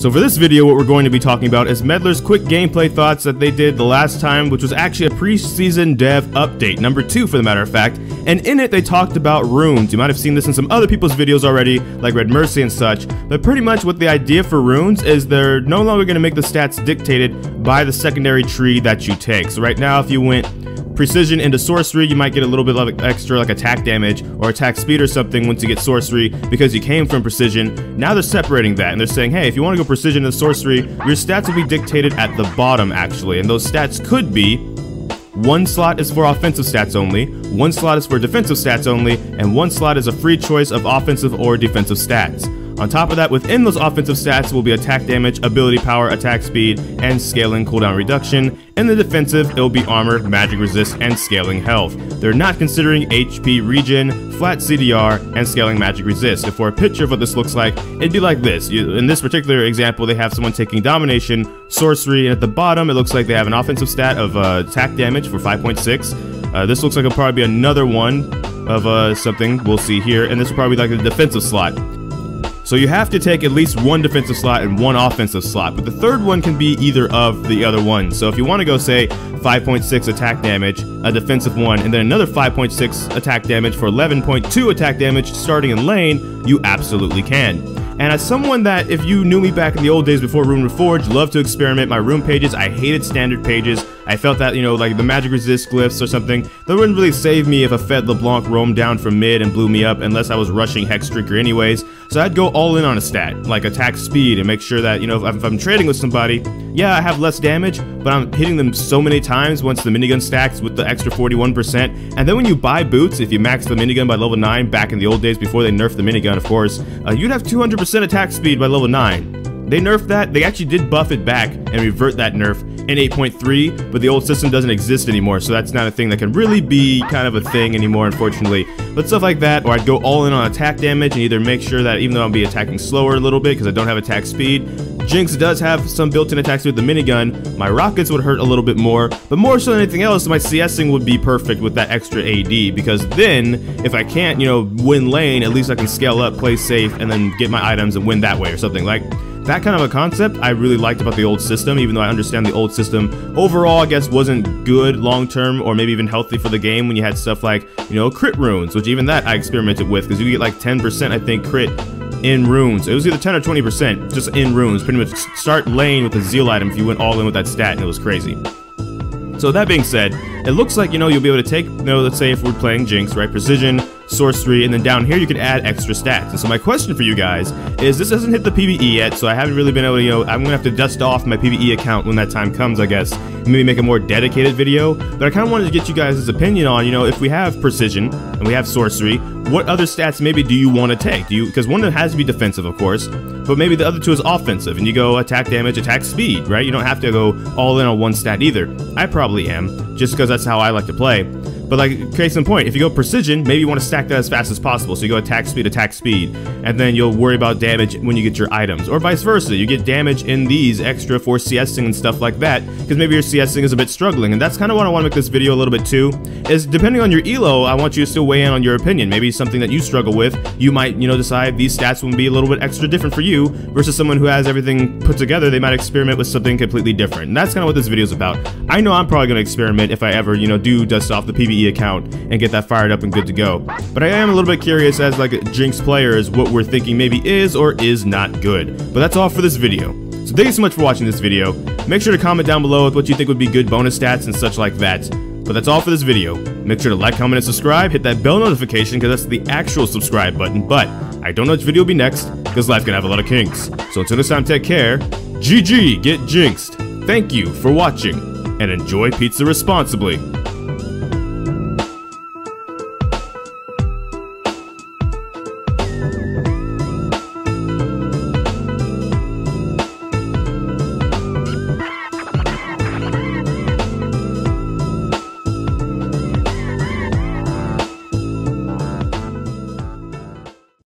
So for this video, what we're going to be talking about is Meddler's quick gameplay thoughts that they did the last time, which was actually a preseason dev update, number 2 for the matter of fact, and in it they talked about runes. You might have seen this in some other people's videos already, like Redmercy and such, but pretty much what the idea for runes is they're no longer going to make the stats dictated by the secondary tree that you take. So right now, if you went Precision into Sorcery, you might get a little bit of extra like attack damage or attack speed or something once you get Sorcery because you came from Precision. Now they're separating that and they're saying, hey, if you want to go Precision into Sorcery, your stats will be dictated at the bottom actually, and those stats could be 1 slot is for offensive stats only, 1 slot is for defensive stats only, and 1 slot is a free choice of offensive or defensive stats. On top of that, within those offensive stats will be attack damage, ability power, attack speed, and scaling cooldown reduction. In the defensive, it will be armor, magic resist, and scaling health. They're not considering HP regen, flat CDR, and scaling magic resist. And for a picture of what this looks like, it'd be like this. In this particular example, they have someone taking domination, sorcery, and at the bottom, it looks like they have an offensive stat of attack damage for 5.6. This looks like it'll probably be another one of something we'll see here, and this will probably be like the defensive slot. So you have to take at least 1 defensive slot and 1 offensive slot, but the third one can be either of the other ones. So if you want to go, say, 5.6 attack damage, a defensive one, and then another 5.6 attack damage for 11.2 attack damage starting in lane, you absolutely can. And as someone that, if you knew me back in the old days before Rune Reforged, loved to experiment my rune pages, I hated standard pages. I felt that, you know, like the magic resist glyphs or something, that wouldn't really save me if a Fed LeBlanc roamed down from mid and blew me up unless I was rushing Hexdrinker anyways. So I'd go all in on a stat, like attack speed, and make sure that, you know, if I'm trading with somebody, yeah, I have less damage, but I'm hitting them so many times once the minigun stacks with the extra 41%. And then when you buy boots, if you max the minigun by level 9, back in the old days before they nerfed the minigun, of course, you'd have 200% attack speed by level 9. They nerfed that. They actually did buff it back and revert that nerf in 8.3, but the old system doesn't exist anymore, so that's not a thing that can really be kind of a thing anymore, unfortunately. But stuff like that, or I'd go all in on attack damage and either make sure that even though I'll be attacking slower a little bit because I don't have attack speed, Jinx does have some built-in attack speed with the minigun, my rockets would hurt a little bit more, but more so than anything else, my CSing would be perfect with that extra AD, because then, if I can't, you know, win lane, at least I can scale up, play safe, and then get my items and win that way or something. Like, that kind of a concept I really liked about the old system, even though I understand the old system overall, I guess, wasn't good long-term or maybe even healthy for the game when you had stuff like, you know, crit runes, which even that I experimented with, because you get like 10%, I think, crit in runes. It was either 10 or 20% just in runes. Pretty much start lane with a zeal item if you went all in with that stat, and it was crazy. So that being said, it looks like, you know, you'll be able to take, you know, let's say if we're playing Jinx, right, Precision, Sorcery, and then down here you can add extra stats. And so my question for you guys is, this hasn't hit the PvE yet, so I haven't really been able to, you know, I'm gonna have to dust off my PvE account when that time comes, I guess, and maybe make a more dedicated video. But I kind of wanted to get you guys' opinion on, you know, if we have Precision and we have Sorcery, what other stats maybe do you want to take? Because one of them has to be defensive, of course, but maybe the other two is offensive, and you go attack damage, attack speed, right? You don't have to go all in on one stat either. I probably am, just because that's how I like to play. But like, case in point, if you go Precision, maybe you want to stack that as fast as possible. So you go attack speed, and then you'll worry about damage when you get your items. Or vice versa, you get damage in these extra for CSing and stuff like that, because maybe your CSing is a bit struggling. And that's kind of what I want to make this video a little bit too, is depending on your elo, I want you to still weigh in on your opinion. Maybe something that you struggle with, you might, you know, decide these stats will be a little bit extra different for you, versus someone who has everything put together, they might experiment with something completely different. And that's kind of what this video is about. I know I'm probably going to experiment if I ever, you know, do dust off the PvE account and get that fired up and good to go. But I am a little bit curious as like Jinx players what we're thinking maybe is or is not good. But that's all for this video. So thank you so much for watching this video. Make sure to comment down below with what you think would be good bonus stats and such like that. But that's all for this video. Make sure to like, comment, and subscribe. Hit that bell notification because that's the actual subscribe button. But I don't know which video will be next because life can have a lot of kinks. So until next time, take care. GG, get jinxed. Thank you for watching and enjoy pizza responsibly.